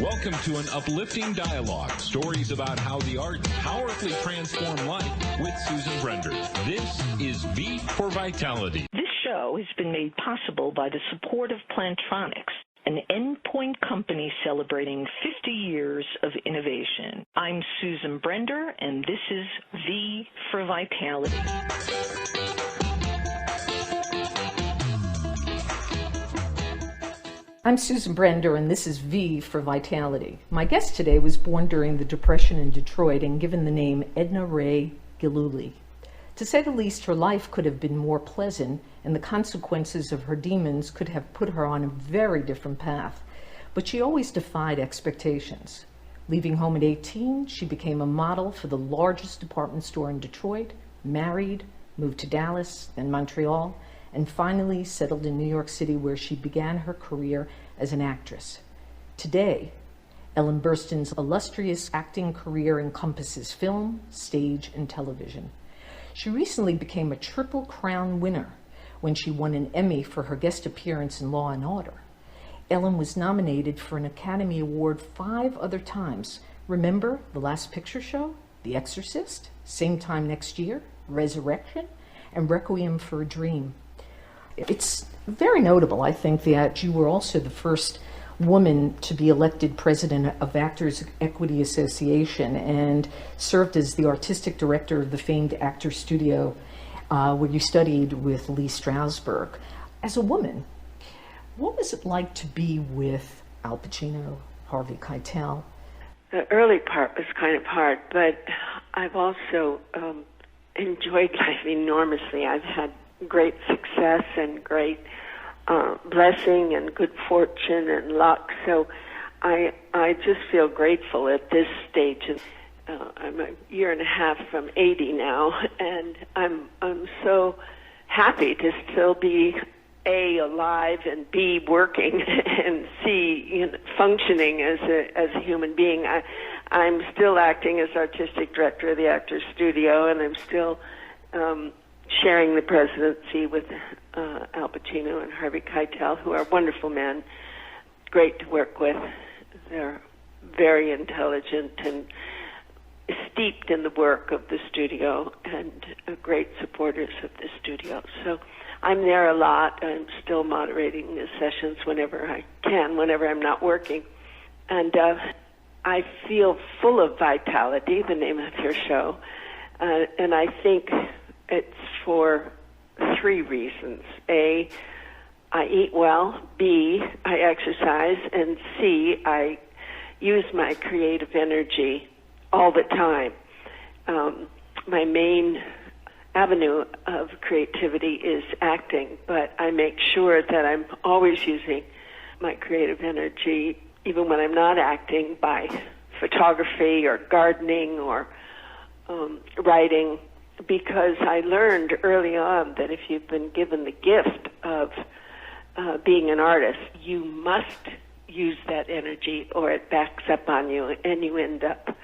Welcome to an uplifting dialogue, stories about how the arts powerfully transform life with Susan Brender. This is V for Vitality. This show has been made possible by the support of Plantronics, an endpoint company celebrating 50 years of innovation. I'm Susan Brender, and this is V for Vitality. I'm Susan Brender, and this is V for Vitality. My guest today was born during the Depression in Detroit and given the name Edna Ray Gillooly. To say the least, her life could have been more pleasant, and the consequences of her demons could have put her on a very different path. But she always defied expectations. Leaving home at 18, she became a model for the largest department store in Detroit, married, moved to Dallas, then Montreal, and finally settled in New York City, where she began her career as an actress. Today, Ellen Burstyn's illustrious acting career encompasses film, stage, and television. She recently became a Triple Crown winner when she won an Emmy for her guest appearance in Law & Order. Ellen was nominated for an Academy Award 5 other times. Remember The Last Picture Show, The Exorcist, Same Time Next Year, Resurrection, and Requiem for a Dream. It's very notable, I think, that you were also the first woman to be elected president of Actors Equity Association and served as the artistic director of the famed Actor Studio, where you studied with Lee Strasberg. As a woman, what was it like to be with Al Pacino, Harvey Keitel? The early part was kind of hard, but I've also enjoyed life enormously. I've had great success and great blessing and good fortune and luck. So I just feel grateful at this stage. I'm a year and a half from 80 now, and I'm so happy to still be A, alive, and B, working, and C, functioning as a human being. I'm still acting as artistic director of the Actors Studio, and I'm still sharing the presidency with Al Pacino and Harvey Keitel, who are wonderful men, great to work with. They're very intelligent and steeped in the work of the studio and great supporters of the studio. So I'm there a lot. I'm still moderating the sessions whenever I can, whenever I'm not working. And I feel full of vitality, the name of your show, and I think it's for 3 reasons. A, I eat well. B, I exercise. And C, I use my creative energy all the time. My main avenue of creativity is acting, but I make sure that I'm always using my creative energy, even when I'm not acting, by photography or gardening or writing, because I learned early on that if you've been given the gift of being an artist, you must use that energy or it backs up on you and you end up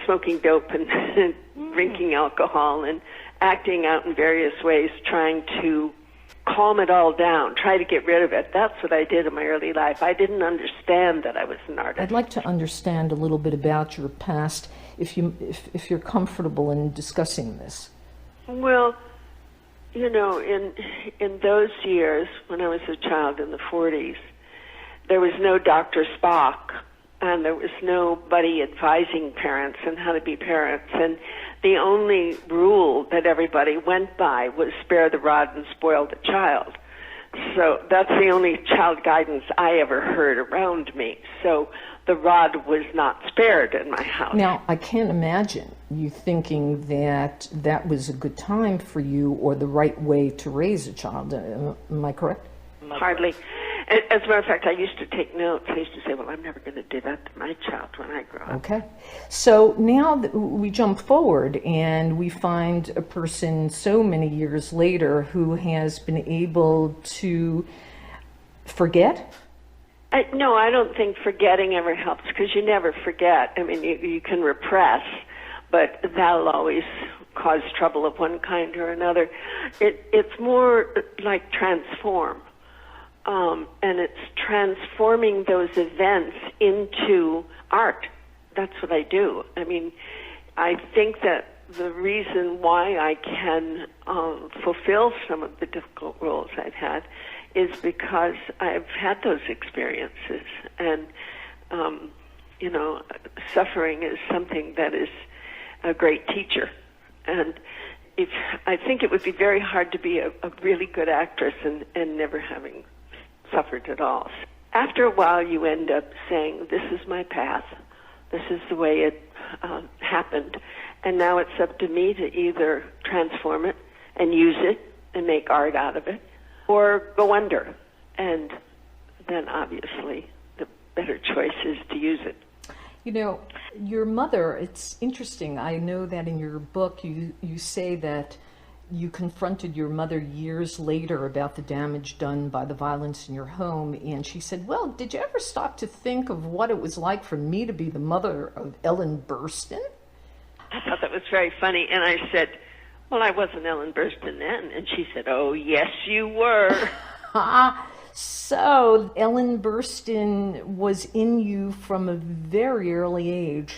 smoking dope and drinking alcohol and acting out in various ways, trying to calm it all down, try to get rid of it. That's what I did in my early life. I didn't understand that I was an artist. I'd like to understand a little bit about your past, if you're comfortable in discussing this. Well, in those years, when I was a child in the 40s, there was no Dr. Spock, and there was nobody advising parents on how to be parents. And the only rule that everybody went by was spare the rod and spoil the child. So that's the only child guidance I ever heard around me. So the rod was not spared in my house. Now, I can't imagine you thinking that that was a good time for you or the right way to raise a child. Am I correct? Hardly. As a matter of fact, I used to take notes. I used to say, well, I'm never going to do that to my child when I grow up. Okay. So now we jump forward and we find a person so many years later who has been able to forget. No, I don't think forgetting ever helps, because you never forget. I mean, you can repress, but that'll always cause trouble of one kind or another. It's more like transform. and it's transforming those events into art. That's what I do. I mean, I think that the reason why I can fulfill some of the difficult roles I've had is because I've had those experiences. And, suffering is something that is a great teacher. And I think it would be very hard to be a really good actress and never having suffered at all. After a while, you end up saying, this is my path. This is the way it happened. And now it's up to me to either transform it and use it and make art out of it, or go under. And then obviously the better choice is to use it. You know, your mother, it's interesting. I know that in your book you say that you confronted your mother years later about the damage done by the violence in your home, and she said, well, did you ever stop to think of what it was like for me to be the mother of Ellen Burstyn? I thought that was very funny, and I said, well, I wasn't Ellen Burstyn then. And she said, oh, yes, you were. So Ellen Burstyn was in you from a very early age.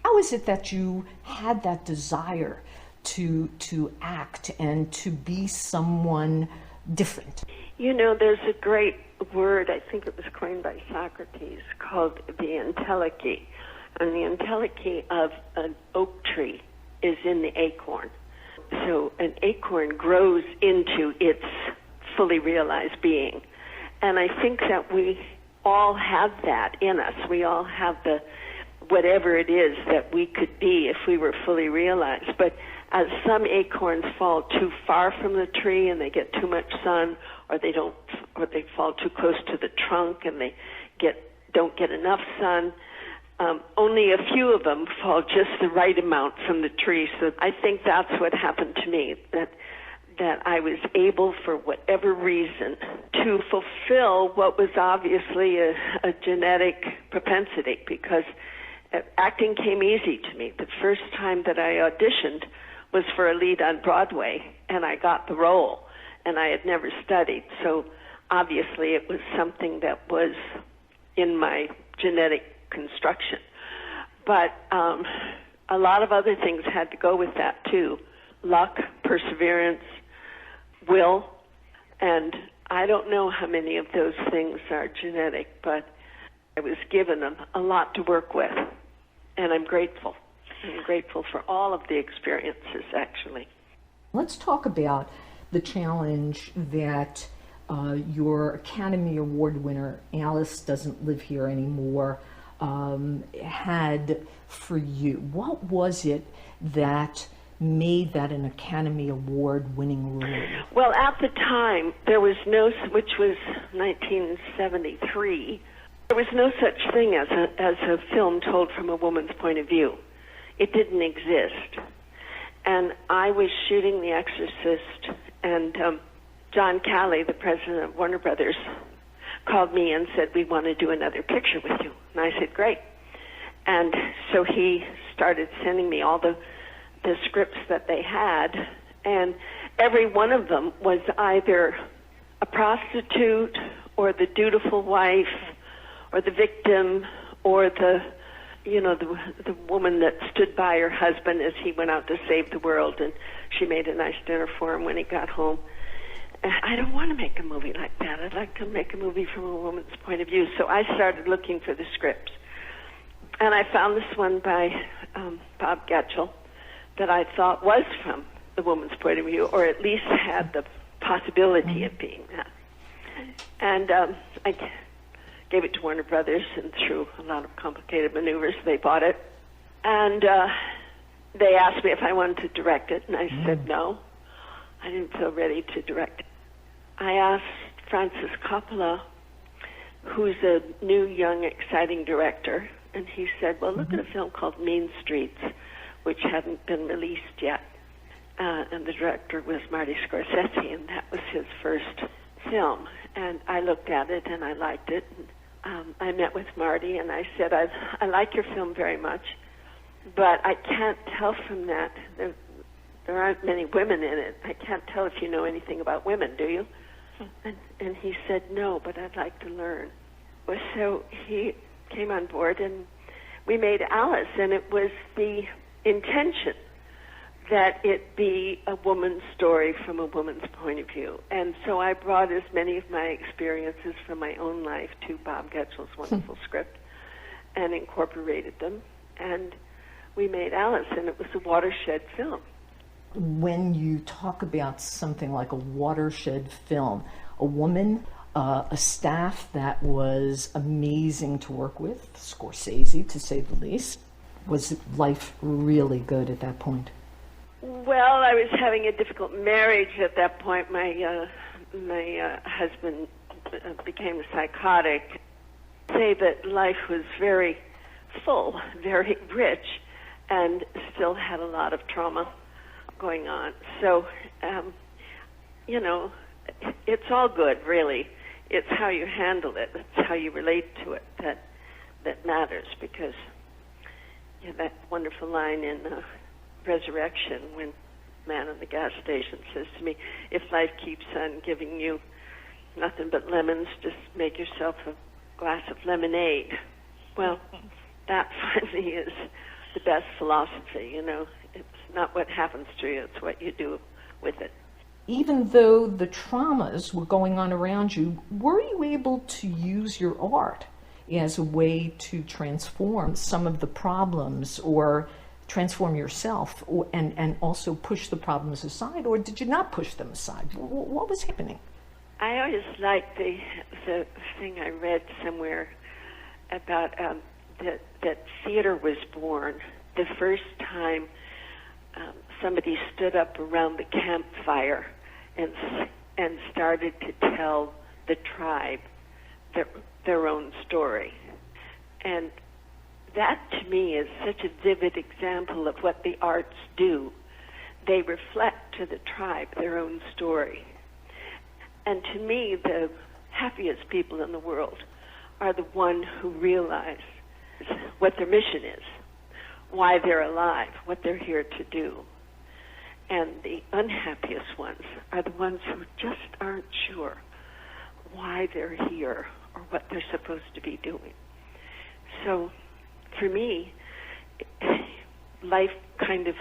How is it that you had that desire to act and to be someone different? You know, there's a great word, I think it was coined by Socrates, called the entelechy. And the entelechy of an oak tree is in the acorn. So an acorn grows into its fully realized being. And I think that we all have that in us. We all have the whatever it is that we could be if we were fully realized. But as some acorns fall too far from the tree and they get too much sun, or they fall too close to the trunk and they don't get enough sun, only a few of them fall just the right amount from the tree. So I think that's what happened to me, that I was able, for whatever reason, to fulfill what was obviously a genetic propensity, because acting came easy to me. The first time that I auditioned was for a lead on Broadway, and I got the role, and I had never studied. So obviously it was something that was in my genetic construction. But a lot of other things had to go with that too. Luck, perseverance, will, and I don't know how many of those things are genetic, but I was given a lot to work with, and I'm grateful. I'm grateful for all of the experiences, actually. Let's talk about the challenge that your Academy Award winner, Alice Doesn't Live Here Anymore, had for you. What was it that made that an Academy Award winning role? Well, at the time, there was no, which was 1973, there was no such thing as a film told from a woman's point of view. It didn't exist. And I was shooting The Exorcist, and John Calley, the president of Warner Brothers, called me and said, we want to do another picture with you. And I said, great. And so he started sending me all the scripts that they had, and every one of them was either a prostitute or the dutiful wife or the victim or the woman that stood by her husband as he went out to save the world, and she made a nice dinner for him when he got home. I don't want to make a movie like that. I'd like to make a movie from a woman's point of view. So I started looking for the scripts. And I found this one by Bob Keitel that I thought was from the woman's point of view, or at least had the possibility of being that. And I gave it to Warner Brothers, and through a lot of complicated maneuvers, they bought it. And they asked me if I wanted to direct it, and I said no. I didn't feel ready to direct it. I asked Francis Coppola, who's a new, young, exciting director, and he said, well, look at a film called Mean Streets, which hadn't been released yet. And the director was Marty Scorsese, and that was his first film. And I looked at it, and I liked it. And, I met with Marty, and I said, I like your film very much, but I can't tell from that. There aren't many women in it. I can't tell if you know anything about women, do you? And he said, no, but I'd like to learn. So he came on board, and we made Alice, and it was the intention that it be a woman's story from a woman's point of view. And so I brought as many of my experiences from my own life to Bob Getchell's wonderful script and incorporated them. And we made Alice, and it was a watershed film. When you talk about something like a watershed film, a woman, a staff that was amazing to work with, Scorsese to say the least, was life really good at that point? Well, I was having a difficult marriage at that point. My husband became psychotic. Say that life was very full, very rich, and still had a lot of trauma going on. So, it's all good, really. It's how you handle it. It's how you relate to it that matters, because that wonderful line in Resurrection when man in the gas station says to me, if life keeps on giving you nothing but lemons, just make yourself a glass of lemonade. Well, that finally is the best philosophy, It's not what happens to you, it's what you do with it. Even though the traumas were going on around you, were you able to use your art as a way to transform some of the problems, or transform yourself, and also push the problems aside, or did you not push them aside? What was happening? I always liked the thing I read somewhere about that theater was born the first time somebody stood up around the campfire and started to tell the tribe their own story. And that, to me, is such a vivid example of what the arts do. They reflect to the tribe their own story. And to me, the happiest people in the world are the ones who realize what their mission is, why they're alive, what they're here to do. And the unhappiest ones are the ones who just aren't sure why they're here or what they're supposed to be doing. So, for me, life kind of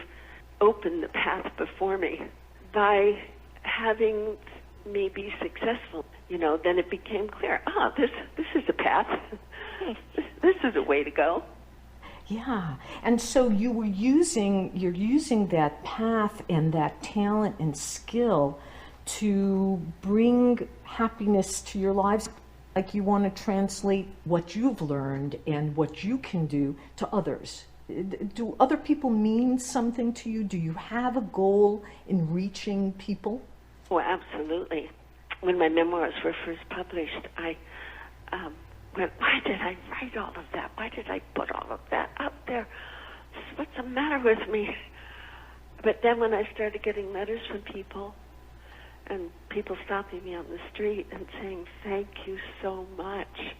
opened the path before me by having me be successful. Then it became clear, this is a path. This is a way to go. Yeah, and so you're using that path and that talent and skill to bring happiness to your lives. Like you want to translate what you've learned and what you can do to others. Do other people mean something to you? Do you have a goal in reaching people? Oh, absolutely. When my memoirs were first published, I went, why did I write all of that? Why did I put all of that out there? What's the matter with me? But then when I started getting letters from people, and people stopping me on the street and saying, thank you so much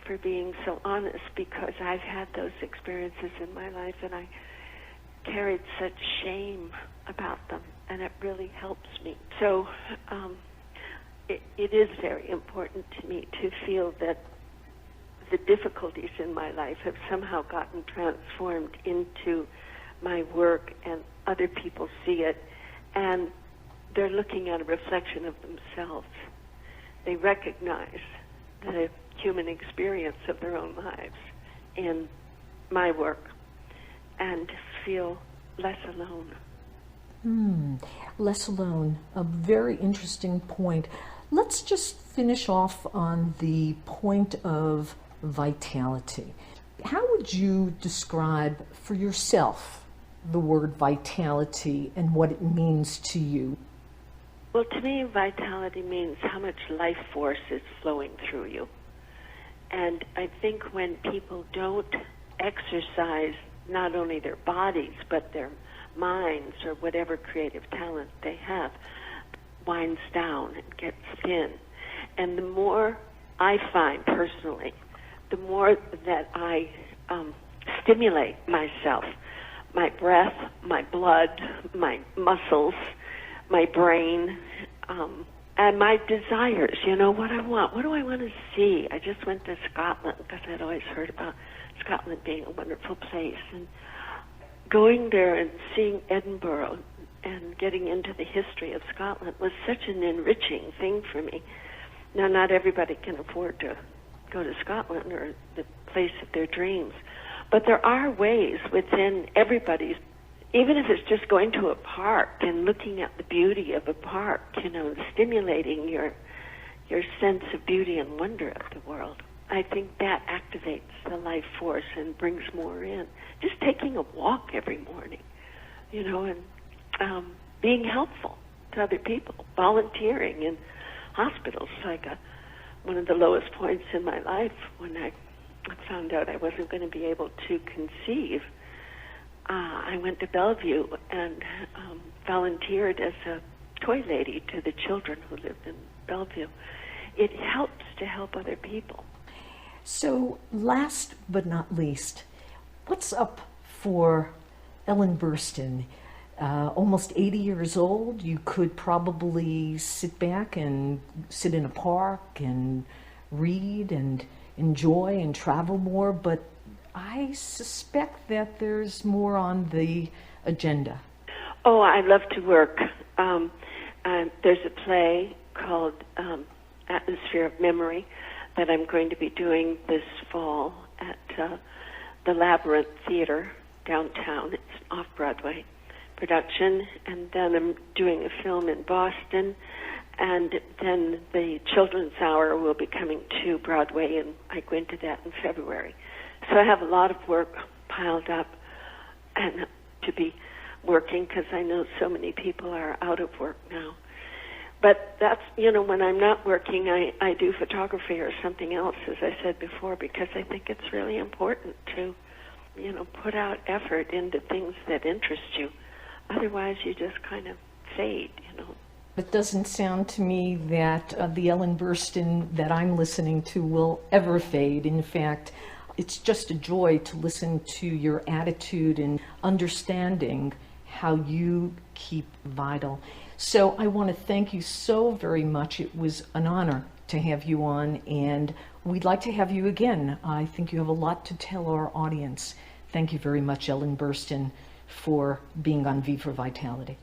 for being so honest, because I've had those experiences in my life and I carried such shame about them, and it really helps me. So it is very important to me to feel that the difficulties in my life have somehow gotten transformed into my work, and other people see it, and they're looking at a reflection of themselves. They recognize the human experience of their own lives in my work and feel less alone. Less alone, a very interesting point. Let's just finish off on the point of vitality. How would you describe for yourself the word vitality and what it means to you? Well, to me, vitality means how much life force is flowing through you. And I think when people don't exercise not only their bodies, but their minds or whatever creative talent they have, winds down and gets thin. And the more I find personally, the more that I stimulate myself, my breath, my blood, my muscles, my brain, and my desires, what I want. What do I want to see? I just went to Scotland because I'd always heard about Scotland being a wonderful place. And going there and seeing Edinburgh and getting into the history of Scotland was such an enriching thing for me. Now, not everybody can afford to go to Scotland or the place of their dreams, but there are ways within everybody's, even if it's just going to a park and looking at the beauty of a park, stimulating your sense of beauty and wonder of the world. I think that activates the life force and brings more in. Just taking a walk every morning, and being helpful to other people, volunteering in hospitals, like one of the lowest points in my life when I found out I wasn't going to be able to conceive. I went to Bellevue and volunteered as a toy lady to the children who lived in Bellevue. It helps to help other people. So, last but not least, what's up for Ellen Burstyn? Almost 80 years old, you could probably sit back and sit in a park and read and enjoy and travel more, but I suspect that there's more on the agenda. Oh, I love to work. There's a play called Atmosphere of Memory that I'm going to be doing this fall at the Labyrinth Theater downtown. It's off-Broadway production. And then I'm doing a film in Boston. And then the Children's Hour will be coming to Broadway, and I go into that in February. So I have a lot of work piled up and to be working because I know so many people are out of work now. But that's, when I'm not working, I do photography or something else, as I said before, because I think it's really important to, put out effort into things that interest you. Otherwise, you just kind of fade, It doesn't sound to me that the Ellen Burstyn that I'm listening to will ever fade. In fact, it's just a joy to listen to your attitude and understanding how you keep vital. So I want to thank you so very much. It was an honor to have you on, and we'd like to have you again. I think you have a lot to tell our audience. Thank you very much, Ellen Burstyn, for being on V for Vitality.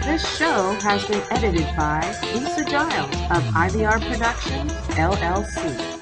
This show has been edited by Lisa Giles of IVR Productions, LLC.